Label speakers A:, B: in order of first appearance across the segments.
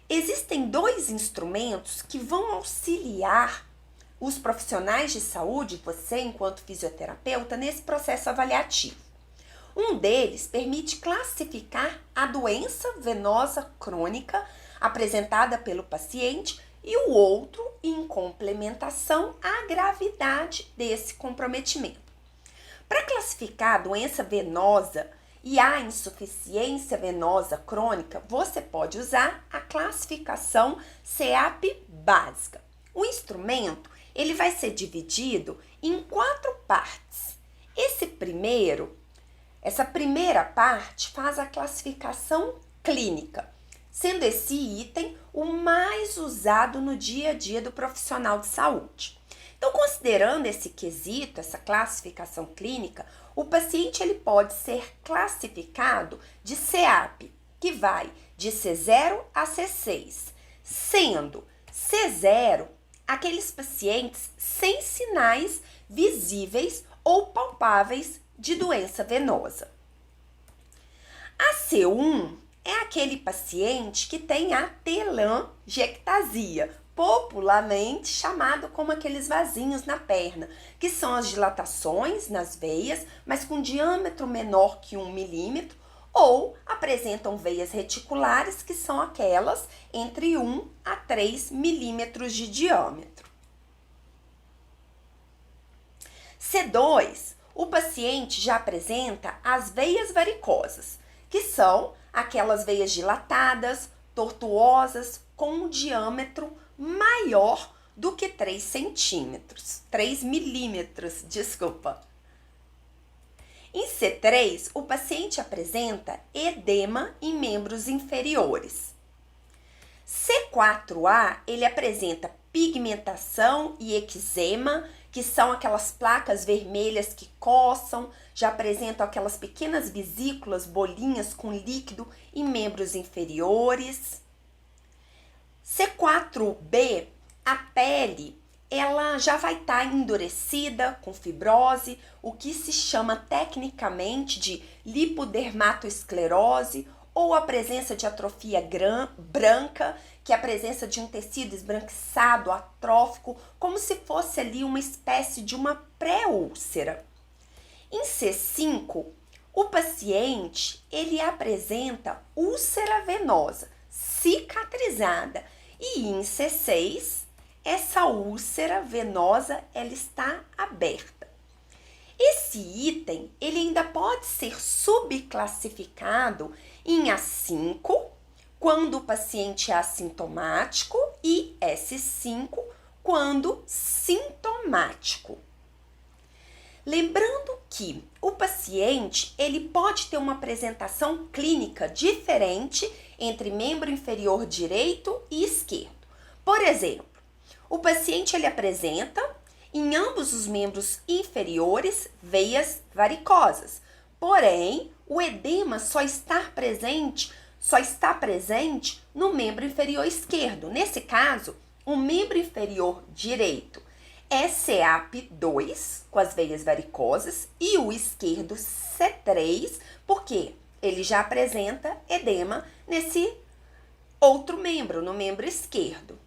A: Existem dois instrumentos que vão auxiliar os profissionais de saúde, você enquanto fisioterapeuta, nesse processo avaliativo. Um deles permite classificar a doença venosa crônica apresentada pelo paciente e o outro, em complementação, a gravidade desse comprometimento. Para classificar a doença venosa e a insuficiência venosa crônica, você pode usar a classificação CEAP básica. O instrumento ele vai ser dividido em 4 partes. Essa primeira parte faz a classificação clínica, sendo esse item o mais usado no dia a dia do profissional de saúde. Então, considerando esse quesito, essa classificação clínica, o paciente ele pode ser classificado de CEAP, que vai de C0 a C6, sendo C0 aqueles pacientes sem sinais visíveis ou palpáveis de doença venosa. A C1 é aquele paciente que tem a telangiectasia, popularmente chamado como aqueles vasinhos na perna, que são as dilatações nas veias, mas com diâmetro menor que 1 milímetro, ou apresentam veias reticulares, que são aquelas entre 1 a 3 milímetros de diâmetro. C2, o paciente já apresenta as veias varicosas, que são aquelas veias dilatadas, tortuosas, com um diâmetro maior do que 3 milímetros, desculpa. Em C3, o paciente apresenta edema em membros inferiores. C4A, ele apresenta pigmentação e eczema, que são aquelas placas vermelhas que coçam, já apresentam aquelas pequenas vesículas, bolinhas com líquido em membros inferiores. C4B, a pele, ela já vai estar endurecida, com fibrose, o que se chama tecnicamente de lipodermatoesclerose, ou a presença de atrofia branca, que é a presença de um tecido esbranquiçado, atrófico, como se fosse ali uma espécie de uma pré-úlcera. Em C5, o paciente ele apresenta úlcera venosa cicatrizada e em C6, essa úlcera venosa ela está aberta. Esse item ele ainda pode ser subclassificado em A5, quando o paciente é assintomático, e S5, quando sintomático. Lembrando que o paciente ele pode ter uma apresentação clínica diferente entre membro inferior direito e esquerdo. Por exemplo, o paciente ele apresenta em ambos os membros inferiores veias varicosas, porém o edema só está presente no membro inferior esquerdo. Nesse caso, o membro inferior direito é CEAP2, com as veias varicosas, e o esquerdo C3, porque ele já apresenta edema nesse outro membro, no membro esquerdo.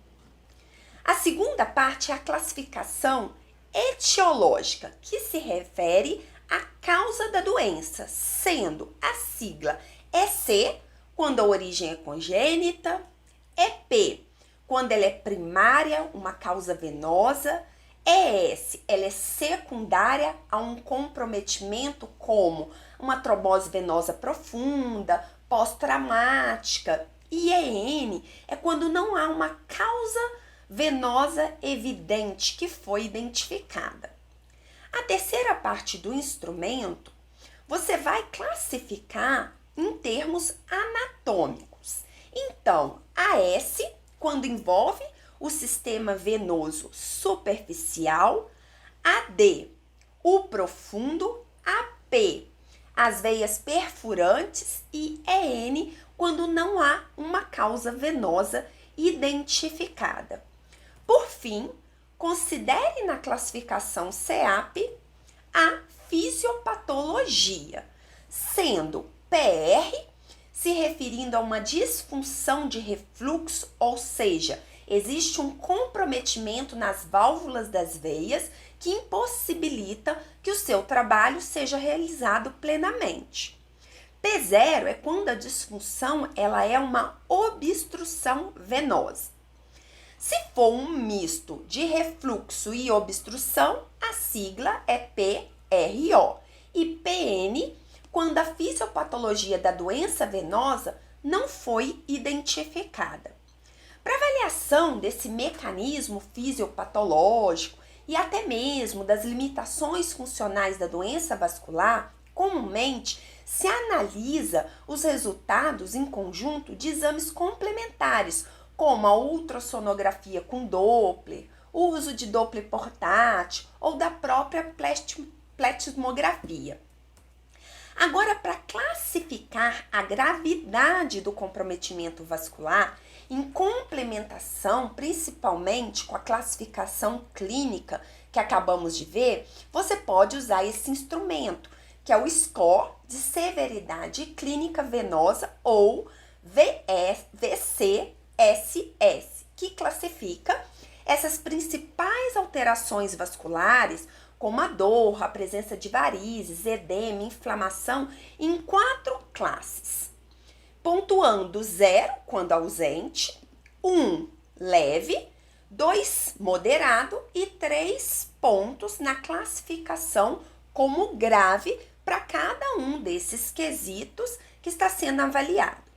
A: A segunda parte é a classificação etiológica, que se refere à causa da doença, sendo a sigla EC, quando a origem é congênita, EP, quando ela é primária, uma causa venosa, ES, ela é secundária a um comprometimento como uma trombose venosa profunda, pós-traumática, e EN é quando não há uma causa venosa evidente que foi identificada. A terceira parte do instrumento, você vai classificar em termos anatômicos. Então, AS, quando envolve o sistema venoso superficial, AD, o profundo, AP, as veias perfurantes e EN, quando não há uma causa venosa identificada. Por fim, considere na classificação CEAP a fisiopatologia, sendo PR se referindo a uma disfunção de refluxo, ou seja, existe um comprometimento nas válvulas das veias que impossibilita que o seu trabalho seja realizado plenamente. P0 é quando a disfunção ela é uma obstrução venosa. Se for um misto de refluxo e obstrução, a sigla é PRO. E PN, quando a fisiopatologia da doença venosa não foi identificada. Para avaliação desse mecanismo fisiopatológico e até mesmo das limitações funcionais da doença vascular, comumente se analisa os resultados em conjunto de exames complementares, como a ultrassonografia com Doppler, o uso de Doppler portátil ou da própria pletismografia. Agora, para classificar a gravidade do comprometimento vascular, em complementação principalmente com a classificação clínica que acabamos de ver, você pode usar esse instrumento, que é o score de severidade clínica venosa ou VCSS, que classifica essas principais alterações vasculares, como a dor, a presença de varizes, edema, inflamação, em 4 classes, pontuando 0 quando ausente, 1 leve, 2 moderado e 3 pontos na classificação como grave para cada um desses quesitos que está sendo avaliado.